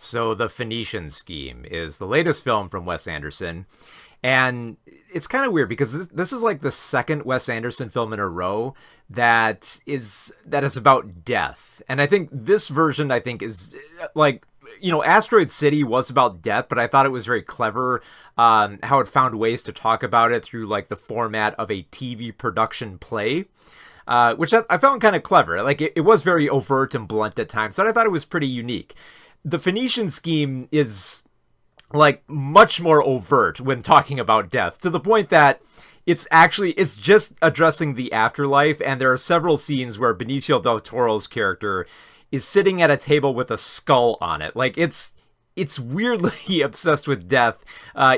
So The Phoenician Scheme is the latest film from Wes Anderson. And it's kind of weird because this is like the second Wes Anderson film in a row that is about death. And I think this version, is like, Asteroid City was about death, but I thought it was very clever how it found ways to talk about it through like the format of a TV production play. Which I found kind of clever. Like it was very overt and blunt at times, but I thought it was pretty unique. The Phoenician Scheme is like much more overt when talking about death, to the point that it's just addressing the afterlife. And there are several scenes where Benicio del Toro's character is sitting at a table with a skull on it. Like it's weirdly obsessed with death,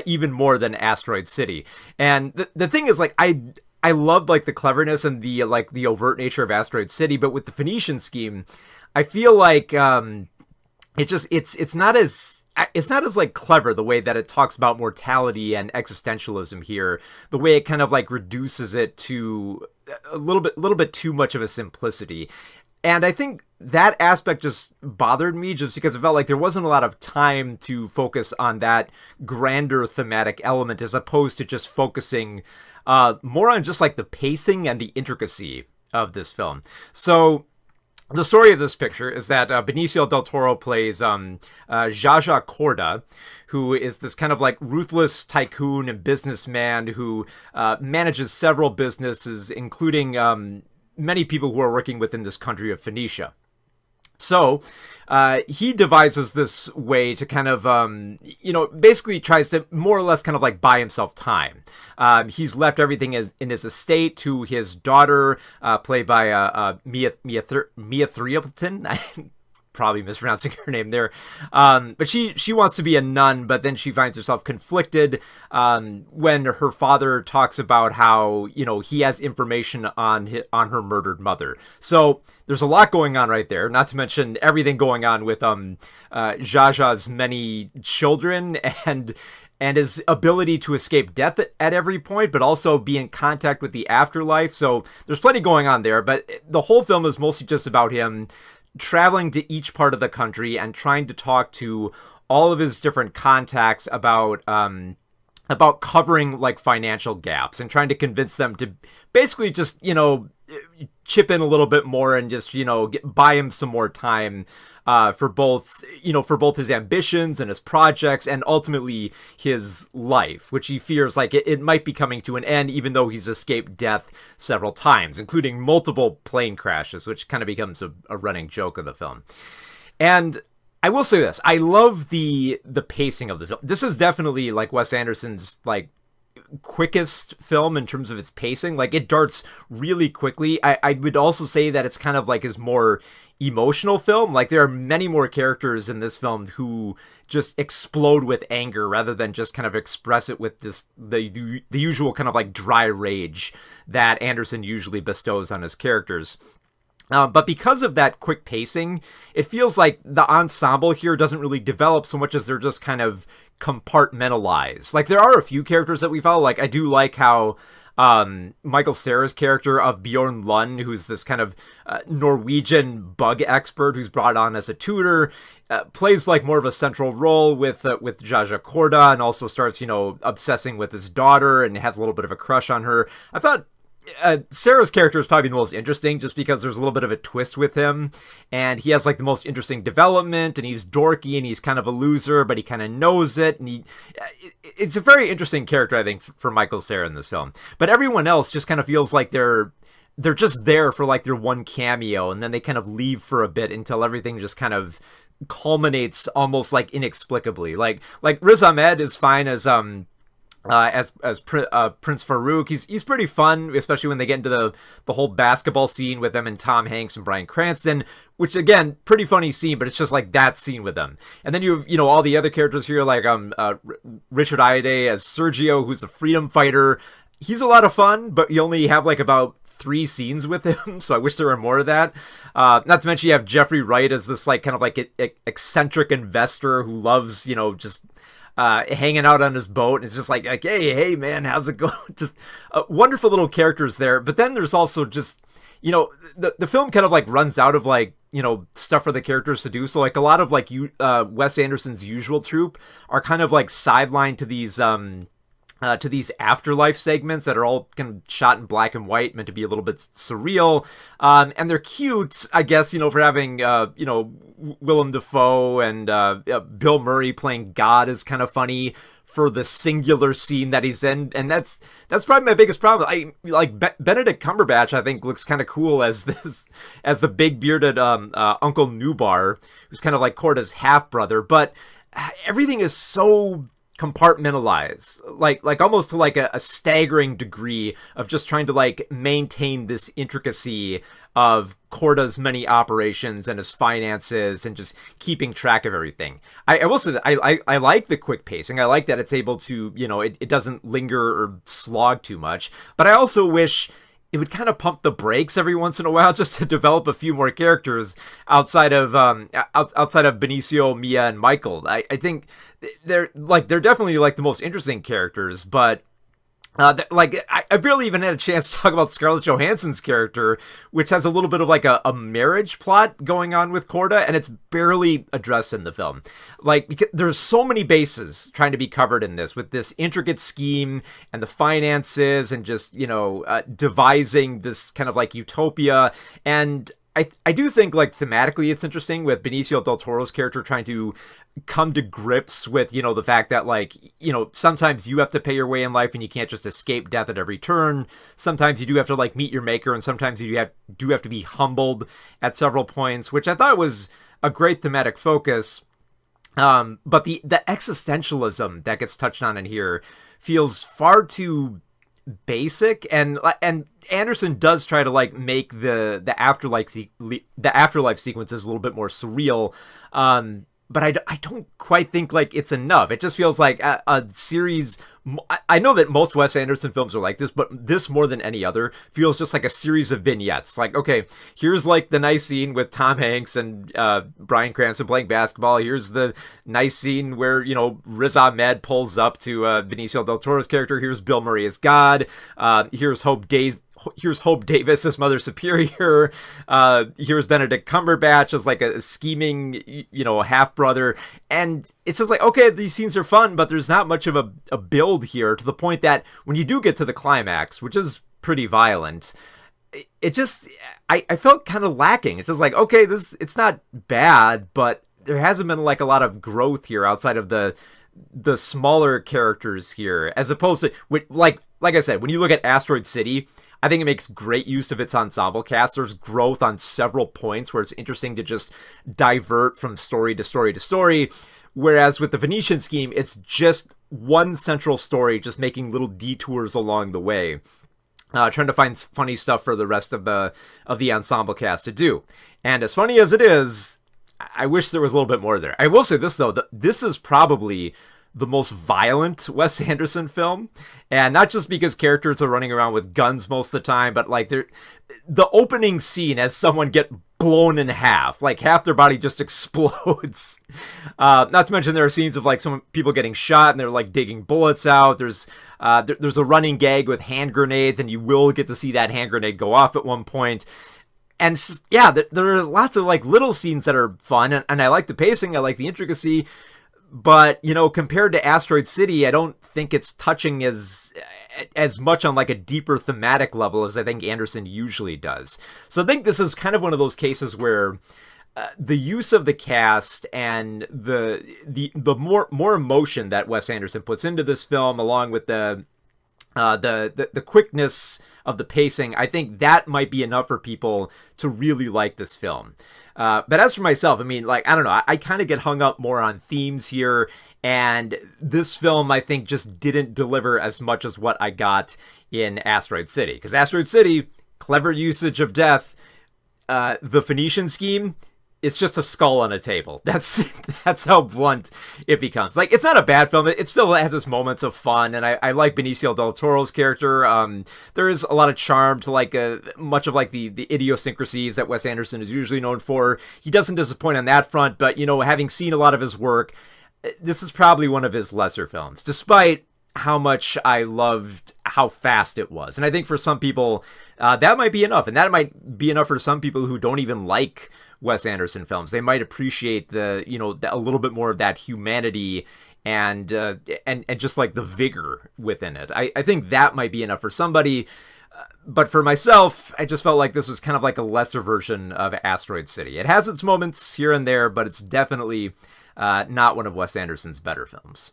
even more than Asteroid City. And the thing is, like, I loved like the cleverness and the overt nature of Asteroid City, but with the Phoenician Scheme, I feel like it's not as like clever, the way that it talks about mortality and existentialism here, the way it kind of like reduces it to a little bit too much of a simplicity. And I think that aspect just bothered me, just because it felt like there wasn't a lot of time to focus on that grander thematic element, as opposed to just focusing more on just like the pacing and the intricacy of this film. So the story of this picture is that Benicio del Toro plays Zsa Zsa Corda, who is this kind of like ruthless tycoon and businessman who manages several businesses, including many people who are working within this country of Phoenicia. So he devises this way to kind of, basically tries to more or less kind of like buy himself time. He's left everything in his estate to his daughter, played by Mia Threapleton. Probably mispronouncing her name there. But she wants to be a nun, but then she finds herself conflicted when her father talks about how, he has information on her murdered mother. So there's a lot going on right there, not to mention everything going on with Zsa Zsa's many children and his ability to escape death at every point, but also be in contact with the afterlife. So there's plenty going on there, but the whole film is mostly just about him traveling to each part of the country and trying to talk to all of his different contacts about covering like financial gaps and trying to convince them to basically just, chip in a little bit more and just, buy him some more time for both his ambitions and his projects and ultimately his life, which he fears like it might be coming to an end, even though he's escaped death several times, including multiple plane crashes, which kind of becomes a running joke of the film. And I will say this, I love the pacing of this film. This is definitely like Wes Anderson's like quickest film in terms of its pacing. Like it darts really quickly. I would also say that it's kind of like his more emotional film. Like there are many more characters in this film who just explode with anger rather than just kind of express it with the usual kind of like dry rage that Anderson usually bestows on his characters. But because of that quick pacing, it feels like the ensemble here doesn't really develop so much as they're just kind of compartmentalized. Like there are a few characters that we follow. Like I do like how Michael Cera's character of Bjorn Lund, who's this kind of Norwegian bug expert who's brought on as a tutor, plays like more of a central role with Zsa Zsa Corda, and also starts, obsessing with his daughter and has a little bit of a crush on her. I thought Sarah's character is probably the most interesting just because there's a little bit of a twist with him and he has like the most interesting development, and he's dorky and he's kind of a loser, but he kind of knows it, and it's a very interesting character, I think, for Michael Cera in this film. But everyone else just kind of feels like they're just there for like their one cameo, and then they kind of leave for a bit until everything just kind of culminates almost like inexplicably. Like Riz Ahmed is fine as Prince Farouk. He's pretty fun, especially when they get into the whole basketball scene with them and Tom Hanks and Bryan Cranston, which again, pretty funny scene, but it's just like that scene with them. And then you know all the other characters here, like Richard Ayoade as Sergio, who's a freedom fighter. He's a lot of fun, but you only have like about 3 scenes with him, so I wish there were more of that. Not to mention you have Jeffrey Wright as this like kind of like eccentric investor who loves, just hanging out on his boat, and it's just like hey man, how's it going? Just wonderful little characters there. But then there's also just, the film kind of like runs out of like, stuff for the characters to do. So like a lot of like Wes Anderson's usual troupe are kind of like sidelined to these afterlife segments that are all kind of shot in black and white, meant to be a little bit surreal. And they're cute, I guess, for having, Willem Dafoe and Bill Murray playing God is kind of funny for the singular scene that he's in. And that's probably my biggest problem. Benedict Cumberbatch, I think, looks kind of cool as the big bearded Uncle Nubar, who's kind of like Corda's half brother. But everything is so compartmentalized, like almost to like a staggering degree of just trying to like maintain this intricacy of Corda's many operations and his finances and just keeping track of everything. I will say that I like the quick pacing. I like that it's able to, it doesn't linger or slog too much, but I also wish it would kind of pump the brakes every once in a while just to develop a few more characters outside of Benicio, Mia, and Michael. I think they're definitely like the most interesting characters, but I barely even had a chance to talk about Scarlett Johansson's character, which has a little bit of like a marriage plot going on with Corda, and it's barely addressed in the film. Like, because there's so many bases trying to be covered in this, with this intricate scheme and the finances and just, devising this kind of like utopia. And I do think, like, thematically it's interesting with Benicio del Toro's character trying to come to grips with, the fact that, like, sometimes you have to pay your way in life and you can't just escape death at every turn. Sometimes you do have to, like, meet your maker, and sometimes you do have to be humbled at several points, which I thought was a great thematic focus. But the existentialism that gets touched on in here feels far too basic, and Anderson does try to like make the afterlife sequences a little bit more surreal, but I don't quite think like it's enough. It just feels like a series. I know that most Wes Anderson films are like this, but this more than any other feels just like a series of vignettes. Like, okay, here's like the nice scene with Tom Hanks and Bryan Cranston playing basketball. Here's the nice scene where, Riz Ahmed pulls up to Benicio del Toro's character. Here's Bill Murray as God. Here's Hope Davis as Mother Superior. Here's Benedict Cumberbatch as like a scheming, half brother. And it's just like, okay, these scenes are fun, but there's not much of a build here, to the point that when you do get to the climax, which is pretty violent, it just, I felt kind of lacking. It's just like, okay, it's not bad, but there hasn't been like a lot of growth here outside of the smaller characters here, as opposed to, like I said, when you look at Asteroid City, I think it makes great use of its ensemble cast. There's growth on several points where it's interesting to just divert from story to story to story. Whereas with the Phoenician scheme, it's just one central story, just making little detours along the way, trying to find funny stuff for the rest of the ensemble cast to do. And as funny as it is, I wish there was a little bit more there. I will say this, though. This is probably the most violent Wes Anderson film, and not just because characters are running around with guns most of the time, but like the opening scene as someone get blown in half, like half their body just explodes. Not to mention there are scenes of like some people getting shot and they're like digging bullets out. There's a running gag with hand grenades, and you will get to see that hand grenade go off at one point. And just, yeah, there are lots of like little scenes that are fun, and I like the pacing, I like the intricacy. But, compared to Asteroid City, I don't think it's touching as much on like a deeper thematic level as I think Anderson usually does. So I think this is kind of one of those cases where the use of the cast and the more emotion that Wes Anderson puts into this film, along with the quickness of the pacing, I think that might be enough for people to really like this film. But as for myself, I mean, like, I don't know, I kind of get hung up more on themes here, and this film, I think, just didn't deliver as much as what I got in Asteroid City. Because Asteroid City, clever usage of death. The Phoenician scheme, it's just a skull on a table. That's how blunt it becomes. Like, it's not a bad film. It still has its moments of fun, and I like Benicio del Toro's character. There is a lot of charm to like much of like the idiosyncrasies that Wes Anderson is usually known for. He doesn't disappoint on that front, but having seen a lot of his work, this is probably one of his lesser films, despite how much I loved how fast it was. And I think for some people, that might be enough. And that might be enough for some people who don't even like Wes Anderson films. They might appreciate a little bit more of that humanity and just like the vigor within it. I think that might be enough for somebody. But for myself, I just felt like this was kind of like a lesser version of Asteroid City. It has its moments here and there, but it's definitely not one of Wes Anderson's better films.